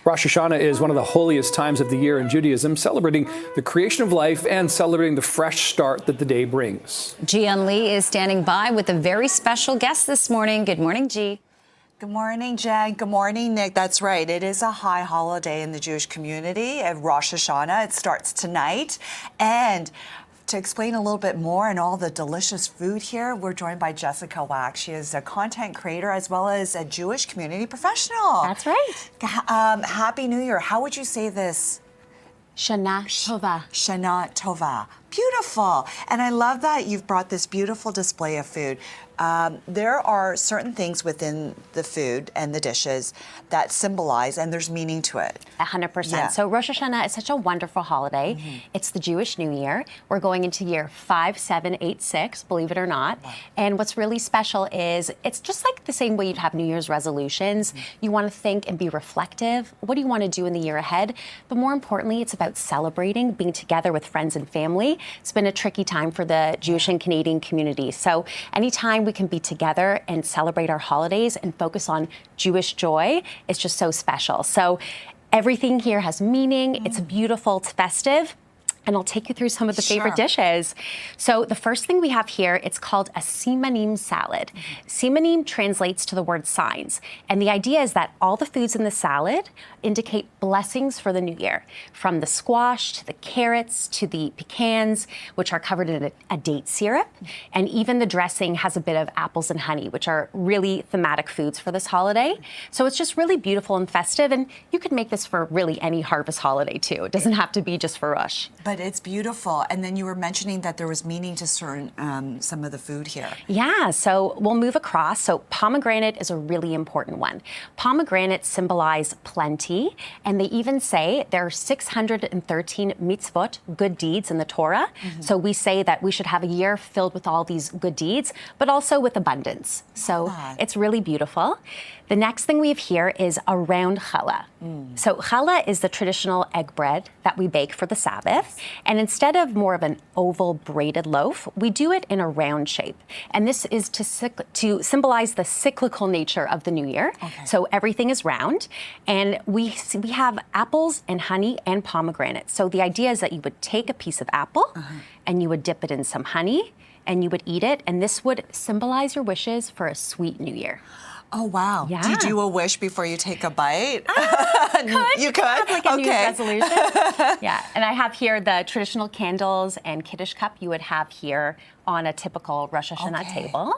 Rosh Hashanah is one of the holiest times of the year in Judaism, celebrating the creation of life and celebrating the fresh start that the day brings. Jian Lee is standing by with a very special guest this morning. Good morning, Ji. Good morning, Jen. Good morning, Nick. That's right. It is a high holiday in the Jewish community of Rosh Hashanah. It starts tonight. And to explain a little bit more and all the delicious food here, we're joined by Jessica Wax. She is a content creator as well as a Jewish community professional. That's right. Happy New Year. How would you say this? Shana Tova. Shana Tova. Beautiful. And I love that you've brought this beautiful display of food. There are certain things within the food and the dishes that symbolize, and there's meaning to it. 100%. Yeah. So Rosh Hashanah is such a wonderful holiday. Mm-hmm. It's the Jewish New Year. We're going into year 5786, believe it or not. Wow. And what's really special is it's just like the same way you'd have New Year's resolutions. Mm-hmm. You want to think and be reflective. What do you want to do in the year ahead? But more importantly, it's about celebrating, being together with friends and family. It's been a tricky time for the Jewish and Canadian community. So anytime we can be together and celebrate our holidays and focus on Jewish joy, it's just so special. So everything here has meaning. It's beautiful, it's festive. And I'll take you through some of the favorite dishes. So the first thing we have here, it's called a simanim salad. Simanim translates to the word signs. And the idea is that all the foods in the salad indicate blessings for the new year, from the squash to the carrots to the pecans, which are covered in a date syrup. And even the dressing has a bit of apples and honey, which are really thematic foods for this holiday. So it's just really beautiful and festive. And you could make this for really any harvest holiday too. It doesn't have to be just for Rosh. But it's beautiful. And then you were mentioning that there was meaning to certain some of the food here. Yeah, so we'll move across. So pomegranate is a really important one. Pomegranates symbolize plenty, and they even say there are 613 mitzvot, good deeds in the Torah. Mm-hmm. So we say that we should have a year filled with all these good deeds, but also with abundance. So it's really beautiful. The next thing we have here is a round challah. So challah is the traditional egg bread that we bake for the Sabbath. And instead of more of an oval braided loaf, we do it in a round shape. And this is to symbolize the cyclical nature of the new year. Okay. So everything is round. And we have apples and honey and pomegranate. So the idea is that you would take a piece of apple and you would dip it in some honey and you would eat it. And this would symbolize your wishes for a sweet new year. Oh, wow. Yeah. Do you do a wish before you take a bite? You could? Have like a New Year's resolution. Yeah, and I have here the traditional candles and Kiddush cup you would have here on a typical Rosh Hashanah table.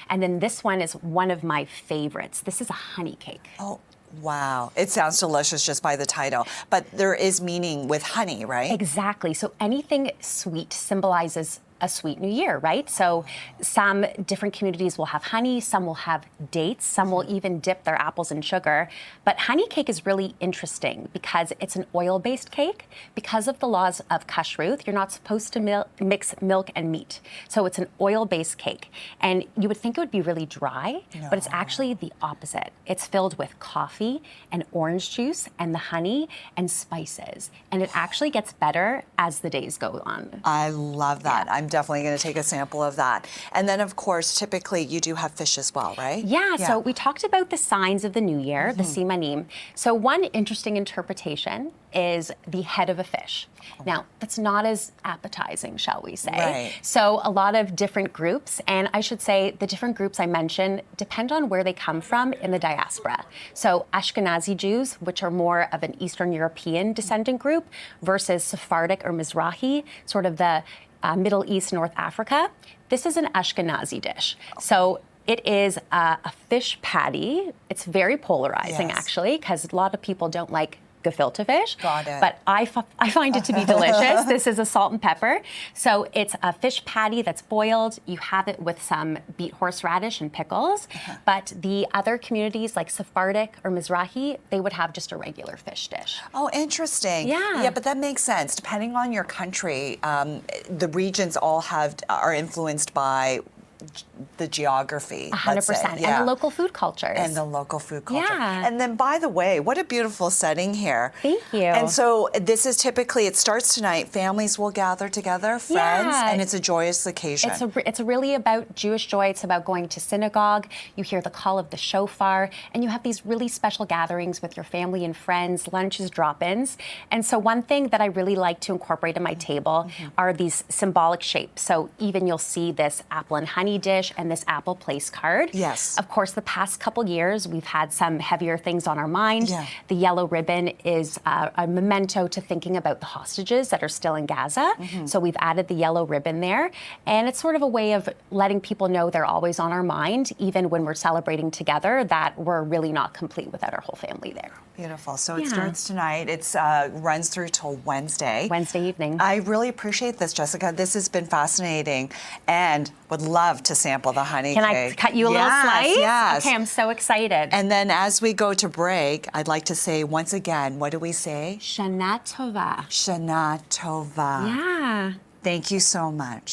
And then this one is one of my favorites. This is a honey cake. Oh, wow. It sounds delicious just by the title. But there is meaning with honey, right? Exactly. So anything sweet symbolizes a sweet new year, right? So some different communities will have honey, some will have dates, some will even dip their apples in sugar. But honey cake is really interesting because it's an oil-based cake. Because of the laws of kashrut, you're not supposed to mix milk and meat. So it's an oil-based cake. And you would think it would be really dry, but it's actually the opposite. It's filled with coffee and orange juice and the honey and spices. And it actually gets better as the days go on. I love that. I'm definitely going to take a sample of that. And then, of course, typically you do have fish as well, right? Yeah, so we talked about the signs of the new year, the simanim. So one interesting interpretation is the head of a fish. Now, that's not as appetizing, shall we say. Right. So a lot of different groups, and I should say the different groups I mentioned depend on where they come from in the diaspora. So Ashkenazi Jews, which are more of an Eastern European descendant group, versus Sephardic or Mizrahi, sort of the Middle East, North Africa. This is an Ashkenazi dish. So it is a fish patty. It's very polarizing, actually, because a lot of people don't like gefilte fish. Got it. But I find it to be delicious. This is a salt and pepper. So it's a fish patty that's boiled. You have it with some beet horseradish and pickles. But the other communities like Sephardic or Mizrahi, they would have just a regular fish dish. Oh, interesting. Yeah. Yeah, but that makes sense. Depending on your country, the regions all are influenced by the geography. 100%. And the local food cultures. And the local food culture. Yeah. And then, by the way, what a beautiful setting here. Thank you. And so this is typically, it starts tonight. Families will gather together, friends, and it's a joyous occasion. It's really about Jewish joy. It's about going to synagogue. You hear the call of the shofar, and you have these really special gatherings with your family and friends, lunches, drop-ins. And so one thing that I really like to incorporate in my table are these symbolic shapes. So even you'll see this apple and honey dish and this apple place card. Yes. Of course, the past couple years, we've had some heavier things on our mind. Yeah. The yellow ribbon is a memento to thinking about the hostages that are still in Gaza. So we've added the yellow ribbon there. And it's sort of a way of letting people know they're always on our mind, even when we're celebrating together, that we're really not complete without our whole family there. Beautiful. So it starts tonight. It's runs through till Wednesday. Wednesday evening. I really appreciate this, Jessica. This has been fascinating, and would love to sample the honey Can cake. I cut you a little slice? Yes. Okay, I'm so excited. And then as we go to break, I'd like to say once again, what do we say? Shana Tova. Shana Tova. Yeah. Thank you so much.